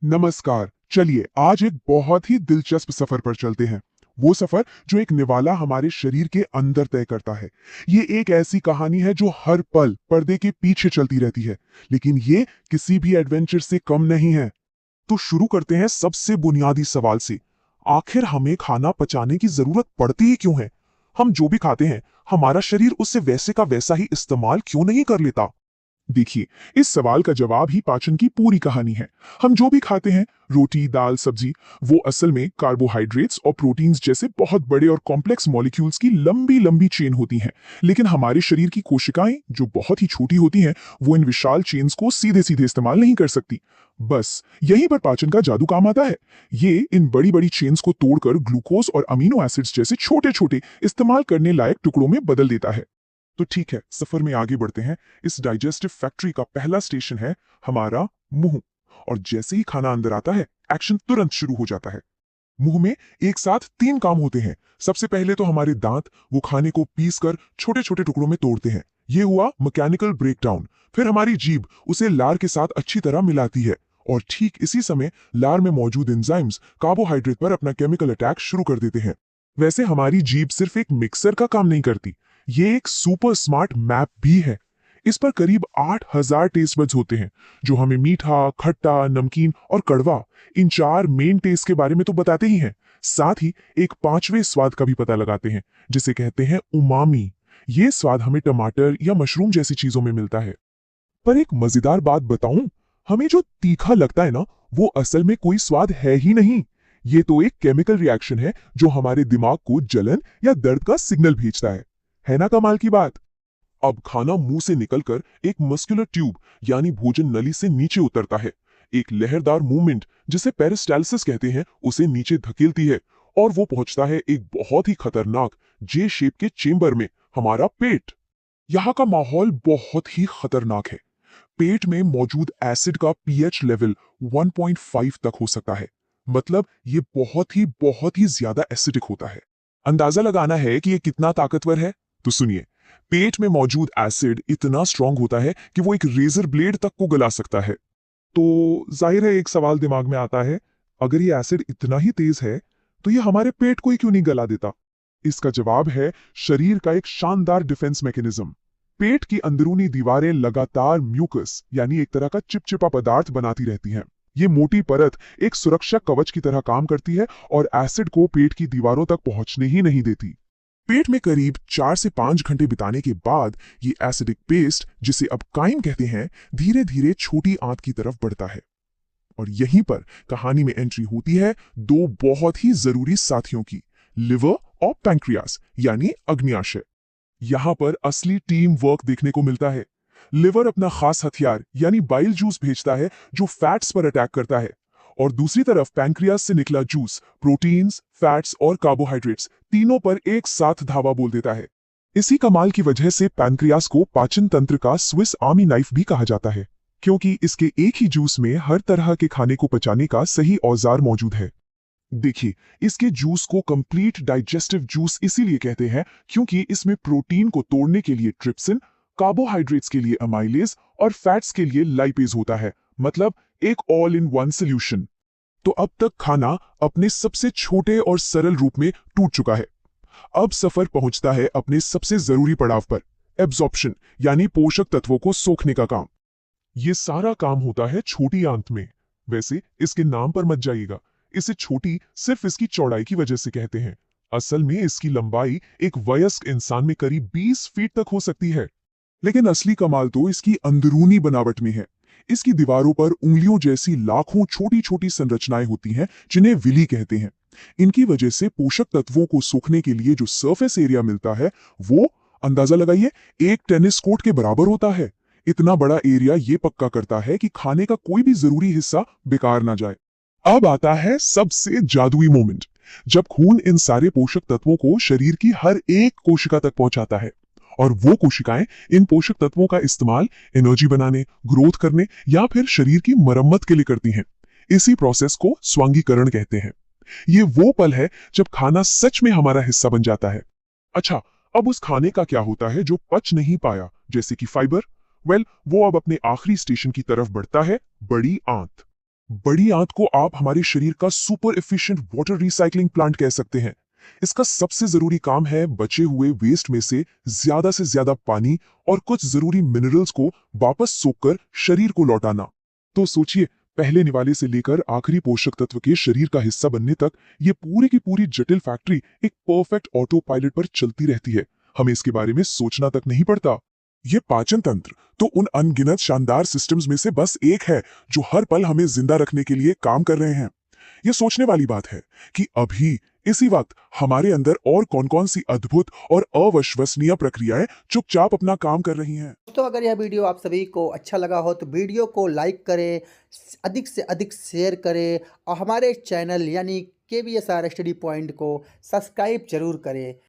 नमस्कार। चलिए आज एक बहुत ही दिलचस्प सफर पर चलते हैं। वो सफर जो एक निवाला हमारे शरीर के अंदर तय करता है। ये एक ऐसी कहानी है जो हर पल पर्दे के पीछे चलती रहती है, लेकिन ये किसी भी एडवेंचर से कम नहीं है। तो शुरू करते हैं सबसे बुनियादी सवाल से। आखिर हमें खाना पचाने की जरूरत पड़ती ही क्यों है? हम जो भी खाते हैं, हमारा शरीर उससे वैसे का वैसा ही इस्तेमाल क्यों नहीं कर लेता? देखिए, इस सवाल का जवाब ही पाचन की पूरी कहानी है। हम जो भी खाते हैं, रोटी, दाल, सब्जी, वो असल में कार्बोहाइड्रेट्स और प्रोटीन्स जैसे बहुत बड़े और कॉम्प्लेक्स मॉलिक्यूल्स की लंबी लंबी चेन होती हैं। लेकिन हमारे शरीर की कोशिकाएं, जो बहुत ही छोटी होती हैं, वो इन विशाल चेन्स को सीधे सीधे इस्तेमाल नहीं कर सकती। बस यहीं पर पाचन का जादू काम आता है। ये इन बड़ी बड़ी चेन्स को तोड़कर ग्लूकोज और अमीनो एसिड्स जैसे छोटे छोटे इस्तेमाल करने लायक टुकड़ों में बदल देता है। तो ठीक है, सफर में आगे बढ़ते हैं। इस डाइजेस्टिव फैक्ट्री का पहला स्टेशन है हमारा मुंह। और जैसे ही खाना अंदर आता है, एक्शन तुरंत शुरू हो जाता है। मुंह में एक साथ तीन काम होते हैं। सबसे पहले तो हमारे दांत वो खाने को पीसकर छोटे छोटे टुकड़ों में तोड़ते हैं। ये हुआ मैकेनिकल ब्रेकडाउन। फिर हमारी जीभ उसे लार के साथ अच्छी तरह मिलाती है, और ठीक इसी समय लार में मौजूद एंजाइम्स कार्बोहाइड्रेट पर अपना केमिकल अटैक शुरू कर देते हैं। वैसे हमारी जीभ सिर्फ एक मिक्सर का काम नहीं करती, ये एक सुपर स्मार्ट मैप भी है। इस पर करीब 8000 टेस्ट बड्स होते हैं, जो हमें मीठा, खट्टा, नमकीन और कड़वा, इन चार मेन टेस्ट के बारे में तो बताते ही हैं। साथ ही एक पांचवें स्वाद का भी पता लगाते हैं, जिसे कहते हैं उमामी। ये स्वाद हमें टमाटर या मशरूम जैसी चीजों में मिलता है। पर एक मजेदार बात बताऊं, हमें जो तीखा लगता है ना, वो असल में कोई स्वाद है ही नहीं। ये तो एक केमिकल रिएक्शन है जो हमारे दिमाग को जलन या दर्द का सिग्नल भेजता है ना कमाल की बात? अब खाना मुंह से निकलकर एक मस्कुलर ट्यूब यानी भोजन नली से नीचे उतरता है। एक लहरदार मूवमेंट, जिसे पेरिस्टाल्सिस कहते हैं, उसे नीचे धकेलती है, और वो पहुंचता है एक बहुत ही खतरनाक जे शेप के चेंबर में, हमारा पेट। यहाँ का माहौल बहुत ही खतरनाक है। पेट में मौजूद एसिड का पीएच लेवल 1.5 तक हो सकता है। मतलब ये बहुत ही ज्यादा एसिडिक होता है। अंदाजा लगाना है कि ये कितना ताकतवर है? तो सुनिए, पेट में मौजूद एसिड इतना स्ट्रांग होता है कि वो एक रेजर ब्लेड तक को गला सकता है। तो जाहिर है एक सवाल दिमाग में आता है, अगर ये एसिड इतना ही तेज है, तो ये हमारे पेट को ही क्यों नहीं गला देता? इसका जवाब है शरीर का एक शानदार डिफेंस मैकेनिज्म। पेट की अंदरूनी दीवारें लगातार म्यूकस यानी एक तरह का चिपचिपा पदार्थ बनाती रहती हैं। ये मोटी परत एक सुरक्षा कवच की तरह काम करती है और एसिड को पेट की दीवारों तक पहुंचने ही नहीं देती। पेट में करीब 4 से 5 घंटे बिताने के बाद ये एसिडिक पेस्ट, जिसे अब काइम कहते हैं, धीरे धीरे छोटी आंत की तरफ बढ़ता है। और यहीं पर कहानी में एंट्री होती है दो बहुत ही जरूरी साथियों की, लिवर और पैंक्रियास यानी अग्न्याशय। यहां पर असली टीम वर्क देखने को मिलता है। लिवर अपना खास हथियार यानी बाइल जूस भेजता है, जो फैट्स पर अटैक करता है, और दूसरी तरफ पैंक्रियास से निकला जूस प्रोटीन्स, फैट्स और कार्बोहाइड्रेट्स तीनों पर एक साथ धावा बोल देता है। इसी कमाल की वजह से पैंक्रियास को पाचन तंत्र का स्विस आर्मी नाइफ भी कहा जाता है, क्योंकि इसके एक ही जूस में हर तरह के खाने को पचाने का सही औजार मौजूद है। देखिए, इसके जूस को कंप्लीट डाइजेस्टिव जूस इसीलिए कहते हैं क्योंकि इसमें प्रोटीन को तोड़ने के लिए ट्रिप्सिन, कार्बोहाइड्रेट्स के लिए अमाइलेज और फैट्स के लिए लाइपेज होता है। मतलब एक ऑल इन वन सोल्यूशन। तो अब तक खाना अपने सबसे छोटे और सरल रूप में टूट चुका है। अब सफर पहुंचता है अपने सबसे जरूरी पड़ाव पर, एब्जॉर्प्शन यानी पोषक तत्वों को सोखने का काम। ये सारा काम होता है छोटी आंत में। वैसे इसके नाम पर मत जाइएगा, इसे छोटी सिर्फ इसकी चौड़ाई की वजह से कहते हैं। असल में इसकी लंबाई एक वयस्क इंसान में करीब 20 फीट तक हो सकती है। लेकिन असली कमाल तो इसकी अंदरूनी बनावट में है। इसकी दीवारों पर उंगलियों जैसी लाखों छोटी छोटी संरचनाएं होती हैं, जिन्हें विली कहते हैं। इनकी वजह से पोषक तत्वों को सोखने के लिए जो सरफेस एरिया मिलता है, वो अंदाजा लगाइए, एक टेनिस कोर्ट के बराबर होता है। इतना बड़ा एरिया ये पक्का करता है कि खाने का कोई भी जरूरी हिस्सा बेकार ना जाए। अब आता है सबसे जादुई मोमेंट, जब खून इन सारे पोषक तत्वों को शरीर की हर एक कोशिका तक पहुंचाता है, और वो कोशिकाएं इन पोषक तत्वों का इस्तेमाल एनर्जी बनाने, ग्रोथ करने या फिर शरीर की मरम्मत के लिए करती हैं। इसी प्रोसेस को स्वांगीकरण कहते हैं। ये वो पल है जब खाना सच में हमारा हिस्सा बन जाता है। अच्छा, अब उस खाने का क्या होता है जो पच नहीं पाया, जैसे कि फाइबर? वो अब अपने आखिरी स्टेशन की तरफ बढ़ता है, बड़ी आंत। बड़ी आंत को आप हमारे शरीर का super efficient water recycling plant कह सकते हैं। इसका सबसे जरूरी काम है बचे हुए वेस्ट में से ज्यादा पानी और कुछ जरूरी मिनरल्स को वापस सोखकर शरीर को लौटाना। तो सोचिए, पहले निवाले से लेकर आखिरी पोषक तत्व के शरीर का हिस्सा बनने तक ये पूरी की पूरी जटिल फैक्ट्री एक परफेक्ट ऑटो पायलट पर चलती रहती है। हमें इसके बारे में सोचना तक नहीं पड़ता। ये पाचन तंत्र तो उन अनगिनत शानदार सिस्टम्स में से बस एक है जो हर पल हमें जिंदा रखने के लिए काम कर रहे हैं। ये सोचने वाली बात है कि अभी इसी वक्त हमारे अंदर और कौन कौन सी अद्भुत और अविश्वसनीय प्रक्रियाएं चुपचाप अपना काम कर रही हैं। दोस्तों, अगर यह वीडियो आप सभी को अच्छा लगा हो तो वीडियो को लाइक करें, अधिक से अधिक शेयर करें और हमारे चैनल यानी KVSR स्टडी पॉइंट को सब्सक्राइब जरूर करें।